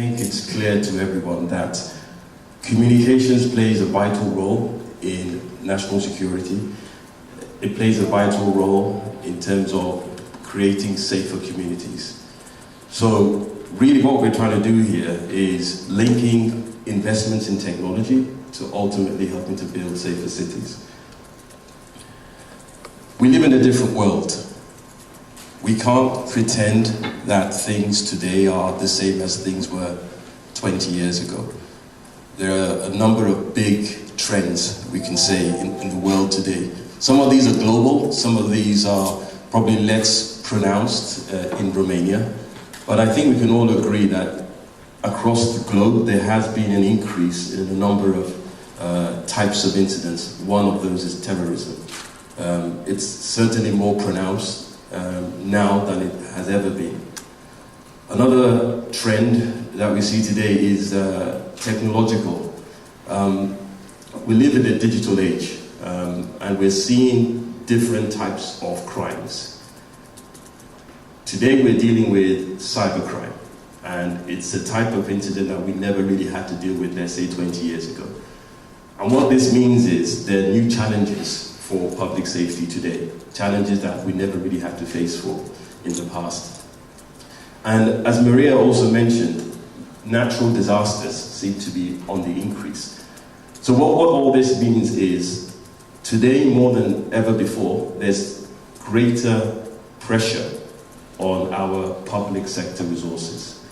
think it's clear to everyone that communications plays a vital role in national security. It plays a vital role in terms of creating safer communities. So really what we're trying to do here is linking investments in technology to ultimately helping to build safer cities. We live in a different world. We can't pretend that things today are the same as things were 20 years ago. There are a number of big trends, we can say, in the world today. Some of these are global, some of these are probably less pronounced in Romania, but I think we can all agree that across the globe there has been an increase in the number of types of incidents. One of those is terrorism. It's certainly more pronounced now than it has ever been. Another trend that we see today is technological. We live in a digital age, and we're seeing different types of crimes. Today we're dealing with cybercrime, and it's a type of incident that we never really had to deal with, let's say, 20 years ago. And what this means is there are new challenges for public safety today, challenges that we never really had to face for in the past. And as Maria also mentioned, natural disasters seem to be on the increase. So what all this means is, today more than ever before, there's greater pressure on our public sector resources.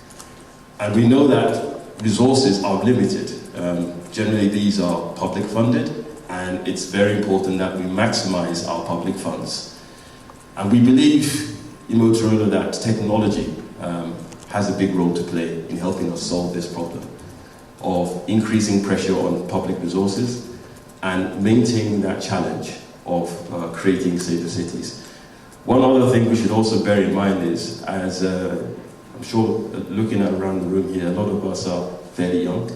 And we know that resources are limited. Generally these are public funded, and it's very important that we maximize our public funds. And we believe in Motorola that technology has a big role to play in helping us solve this problem of increasing pressure on public resources and maintaining that challenge of creating safer cities. One other thing we should also bear in mind is, as I'm sure looking around the room here, a lot of us are fairly young,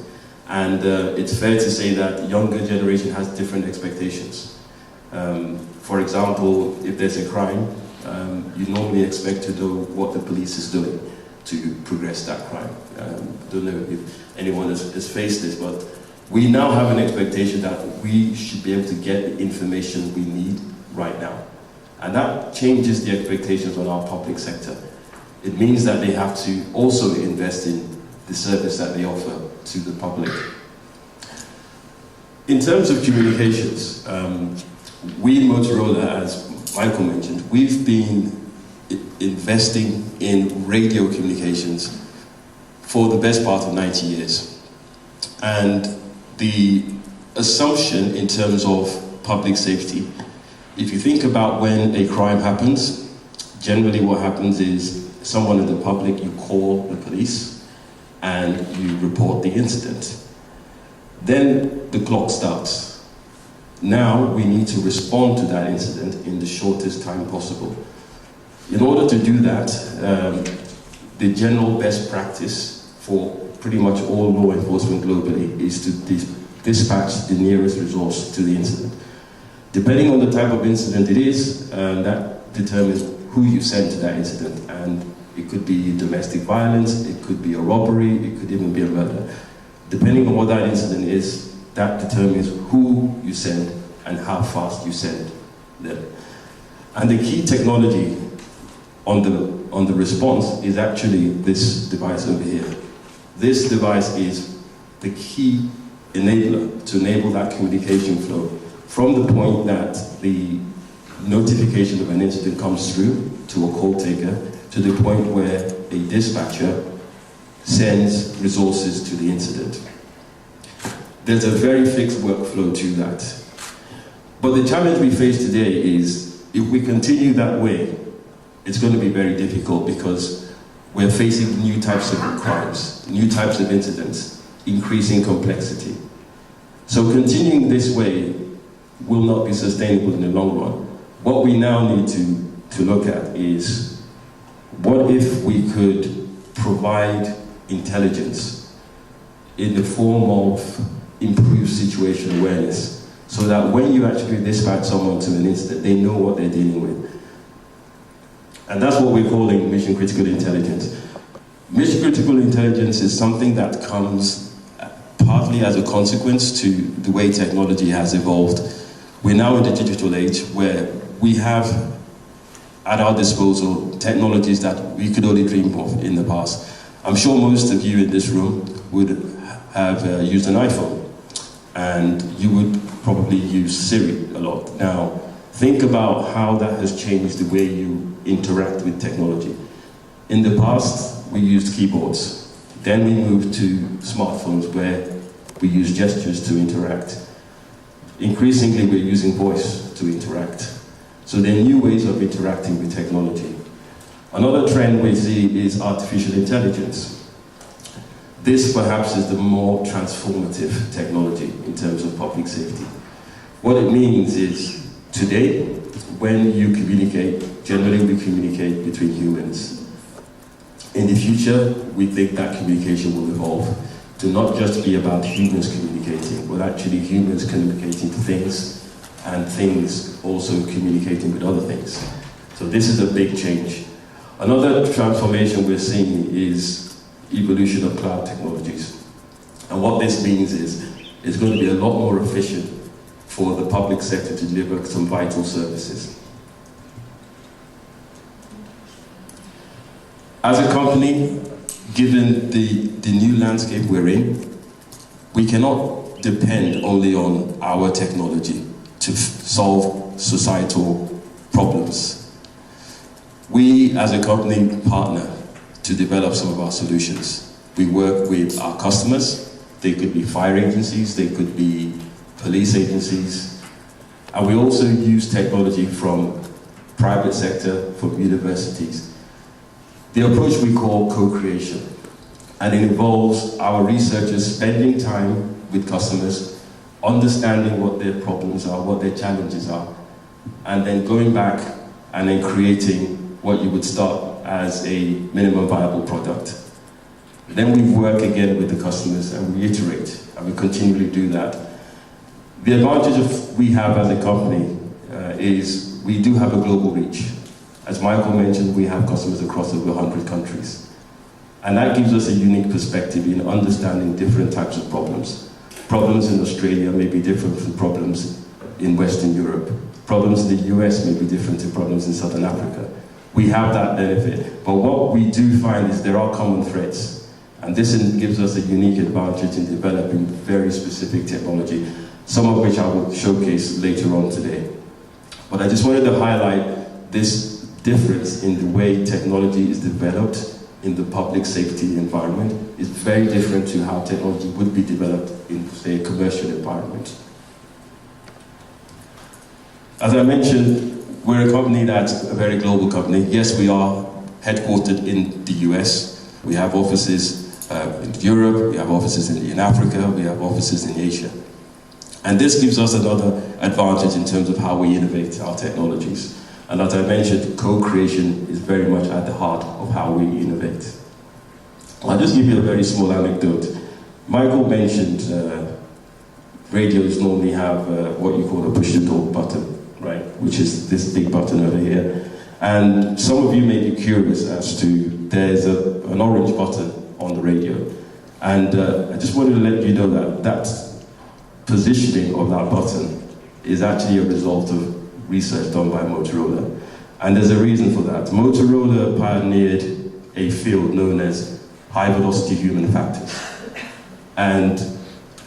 and it's fair to say that the younger generation has different expectations. For example, if there's a crime, you normally expect to know what the police is doing to progress that crime. I don't know if anyone has faced this, but we now have an expectation that we should be able to get the information we need right now. And that changes the expectations on our public sector. It means that they have to also invest in the service that they offer to the public. In terms of communications, we in Motorola, as Michael mentioned, we've been investing in radio communications for the best part of 90 years. And the assumption in terms of public safety, if you think about when a crime happens, generally what happens is someone in the public, you call the police and you report the incident. Then the clock starts. Now we need to respond to that incident in the shortest time possible. In order to do that, the general best practice for pretty much all law enforcement globally is to dispatch the nearest resource to the incident. Depending on the type of incident it is, that determines who you send to that incident. And it could be domestic violence, it could be a robbery, it could even be a murder. Depending on what that incident is, that determines who you send and how fast you send them. And the key technology on the response is actually this device over here. This device is the key enabler to enable that communication flow from the point that the notification of an incident comes through to a call taker to the point where a dispatcher sends resources to the incident. There's a very fixed workflow to that. But the challenge we face today is, if we continue that way, it's going to be very difficult because we're facing new types of crimes, new types of incidents, increasing complexity. So continuing this way will not be sustainable in the long run. What we now need to look at is, what if we could provide intelligence in the form of improved situation awareness, so that when you actually dispatch someone to an incident, they know what they're dealing with. And that's what we're calling mission critical intelligence. Mission critical intelligence is something that comes partly as a consequence to the way technology has evolved. We're now in the digital age where we have at our disposal technologies that we could only dream of in the past. I'm sure most of you in this room would have used an iPhone, and you would probably use Siri a lot. Now, think about how that has changed the way you interact with technology. In the past, we used keyboards. Then we moved to smartphones where we use gestures to interact. Increasingly, we're using voice to interact. So there are new ways of interacting with technology. Another trend we see is artificial intelligence. This perhaps is the more transformative technology in terms of public safety. What it means is, today, when you communicate, generally we communicate between humans. In the future, we think that communication will evolve to not just be about humans communicating, but actually humans communicating to things, and things also communicating with other things. So this is a big change. Another transformation we're seeing is evolution of cloud technologies. And what this means is it's going to be a lot more efficient for the public sector to deliver some vital services. As a company, given the new landscape we're in, we cannot depend only on our technology to solve societal problems. We, as a company, partner to develop some of our solutions. We work with our customers. They could be fire agencies, they could be police agencies, and we also use technology from private sector, from universities. The approach we call co-creation, and it involves our researchers spending time with customers, understanding what their problems are, what their challenges are, and then going back and then creating what you would start as a minimum viable product. Then we work again with the customers and we iterate, and we continually do that. The advantage we have as a company is we do have a global reach. As Michael mentioned, we have customers across over 100 countries. And that gives us a unique perspective in understanding different types of problems. Problems in Australia may be different from problems in Western Europe. Problems in the US may be different to problems in Southern Africa. We have that benefit. But what we do find is there are common threads. And this gives us a unique advantage in developing very specific technology, some of which I will showcase later on today. But I just wanted to highlight this difference in the way technology is developed in the public safety environment. Is very different to how technology would be developed in, say, a commercial environment. As I mentioned, we're a company that's a very global company. Yes, we are headquartered in the US. We have offices in Europe, we have offices in Africa, we have offices in Asia. And this gives us another advantage in terms of how we innovate our technologies. And as I mentioned, co-creation is very much at the heart of how we innovate. I'll just give you a very small anecdote. Michael mentioned radios normally have what you call a push-to-talk button, right? Which is this big button over here. And some of you may be curious as to, there's an orange button on the radio. And I just wanted to let you know that that positioning of that button is actually a result of research done by Motorola. And there's a reason for that. Motorola pioneered a field known as high-velocity human factors. And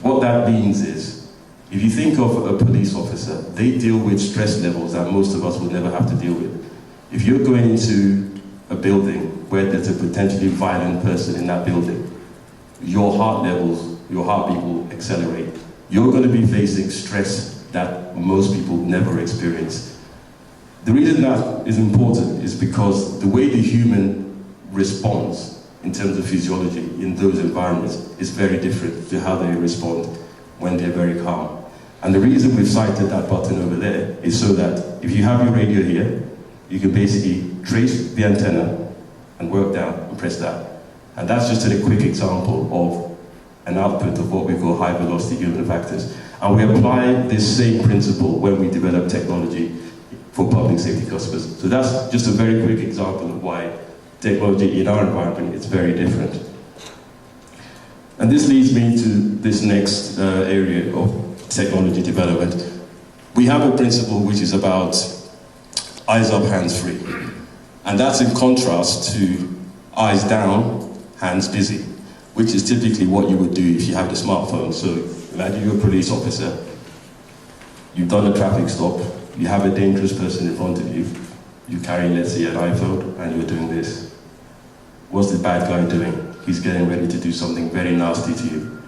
what that means is, if you think of a police officer, they deal with stress levels that most of us would never have to deal with. If you're going into a building where there's a potentially violent person in that building, your heart levels, your heartbeat will accelerate. You're going to be facing stress that most people never experience. The reason that is important is because the way the human responds in terms of physiology in those environments is very different to how they respond when they're very calm. And the reason we've cited that button over there is so that if you have your radio here, you can basically trace the antenna and work down and press that. And that's just a quick example of an output of what we call high-velocity human factors. And we apply this same principle when we develop technology for public safety customers. So that's just a very quick example of why technology in our environment, it's very different. And this leads me to this next area of technology development. We have a principle which is about eyes up, hands free. And that's in contrast to eyes down, hands busy, which is typically what you would do if you have the smartphone. So imagine you're a police officer, you've done a traffic stop, you have a dangerous person in front of you, you carry, let's say, an iPhone, and you're doing this. What's the bad guy doing? He's getting ready to do something very nasty to you.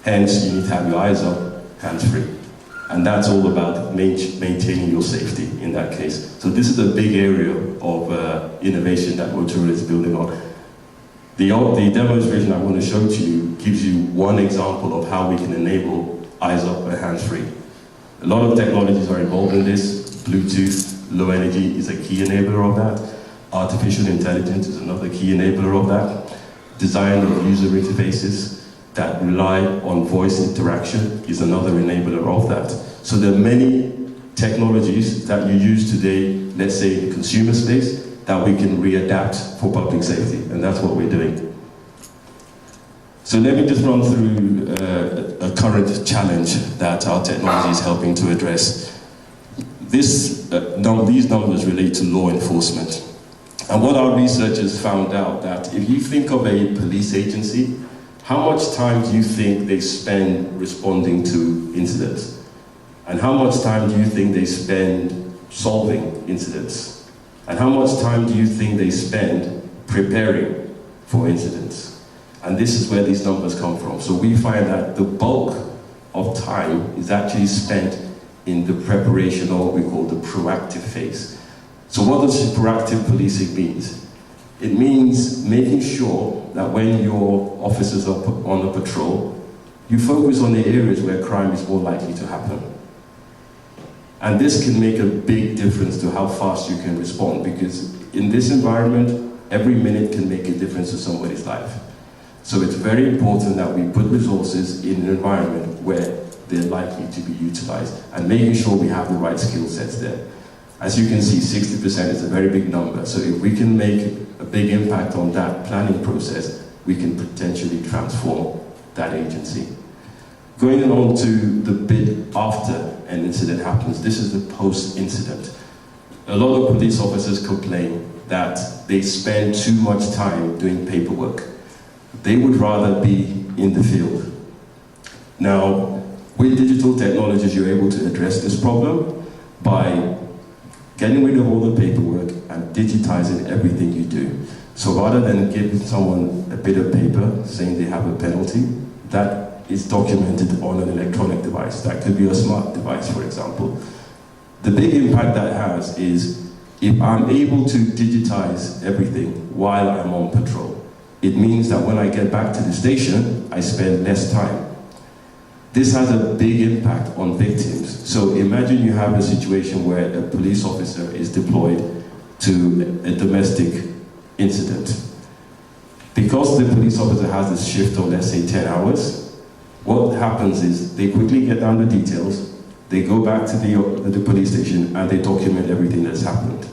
Hence, you need to have your eyes up, hands free. And that's all about maintaining your safety in that case. So this is a big area of innovation that Motorola is building on. The demonstration I want to show to you gives you one example of how we can enable eyes up and hands free. A lot of technologies are involved in this. Bluetooth, low energy is a key enabler of that. Artificial intelligence is another key enabler of that. Design of user interfaces that rely on voice interaction is another enabler of that. So there are many technologies that you use today, let's say in the consumer space, that we can readapt for public safety, and that's what we're doing. So let me just run through a current challenge that our technology is helping to address. These numbers relate to law enforcement. And what our researchers found out that if you think of a police agency, how much time do you think they spend responding to incidents? And how much time do you think they spend solving incidents? And how much time do you think they spend preparing for incidents? And this is where these numbers come from. So we find that the bulk of time is actually spent in the preparation, or what we call the proactive phase. So what does proactive policing mean? It means making sure that when your officers are on a patrol, you focus on the areas where crime is more likely to happen. And this can make a big difference to how fast you can respond, because in this environment, every minute can make a difference to somebody's life. So it's very important that we put resources in an environment where they're likely to be utilized, and making sure we have the right skill sets there. As you can see, 60% is a very big number. So if we can make a big impact on that planning process, we can potentially transform that agency. Going on to the bit after an incident happens, this is the post-incident. A lot of police officers complain that they spend too much time doing paperwork. They would rather be in the field. Now, with digital technologies, you're able to address this problem by getting rid of all the paperwork and digitizing everything you do. So rather than giving someone a bit of paper saying they have a penalty, that is documented on an electronic device. That could be a smart device, for example. The big impact that has is if I'm able to digitize everything while I'm on patrol, it means that when I get back to the station, I spend less time. This has a big impact on victims. So imagine you have a situation where a police officer is deployed to a domestic incident. Because the police officer has a shift of, let's say, 10 hours, what happens is they quickly get down the details, they go back to the police station, and they document everything that's happened.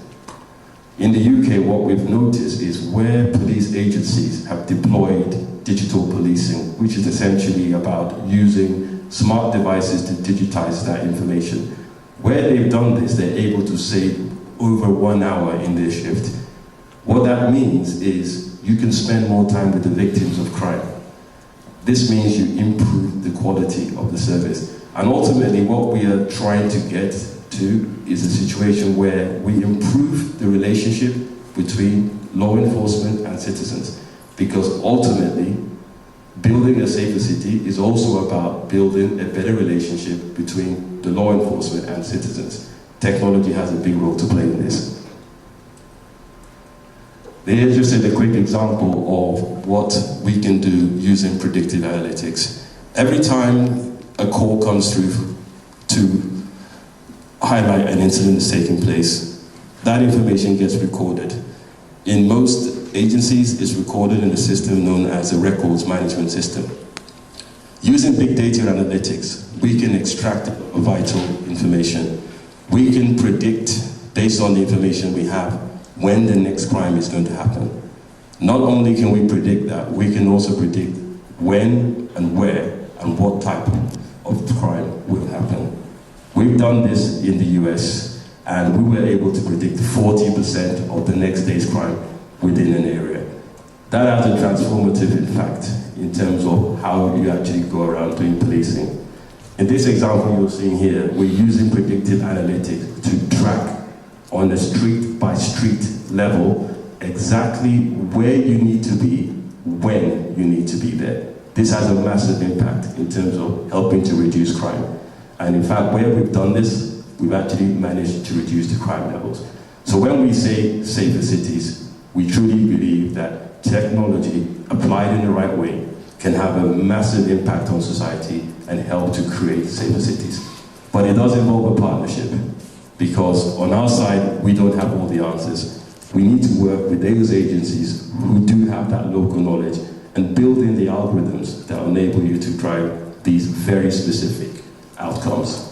In the UK, what we've noticed is where police agencies have deployed digital policing, which is essentially about using smart devices to digitize that information. Where they've done this, they're able to save over 1 hour in their shift. What that means is you can spend more time with the victims of crime. This means you improve the quality of the service. And ultimately, what we are trying to get to is a situation where we improve the relationship between law enforcement and citizens. Because ultimately, building a safer city is also about building a better relationship between the law enforcement and citizens. Technology has a big role to play in this. Here's just a quick example of what we can do using predictive analytics. Every time a call comes through to highlight an incident that's taking place, that information gets recorded. In most agencies, it's recorded in a system known as a records management system. Using big data analytics, we can extract vital information. We can predict, based on the information we have, when the next crime is going to happen. Not only can we predict that, we can also predict when and where and what type of crime will happen. We've done this in the US, and we were able to predict 40% of the next day's crime within an area. That has a transformative impact in terms of how you actually go around doing policing. In this example you're seeing here, we're using predictive analytics to track on a street-by-street level exactly where you need to be, when you need to be there. This has a massive impact in terms of helping to reduce crime. And in fact, where we've done this, we've actually managed to reduce the crime levels. So when we say safer cities, we truly believe that technology applied in the right way can have a massive impact on society and help to create safer cities. But it does involve a partnership, because on our side, we don't have all the answers. We need to work with those agencies who do have that local knowledge and build in the algorithms that enable you to drive these very specific outcomes.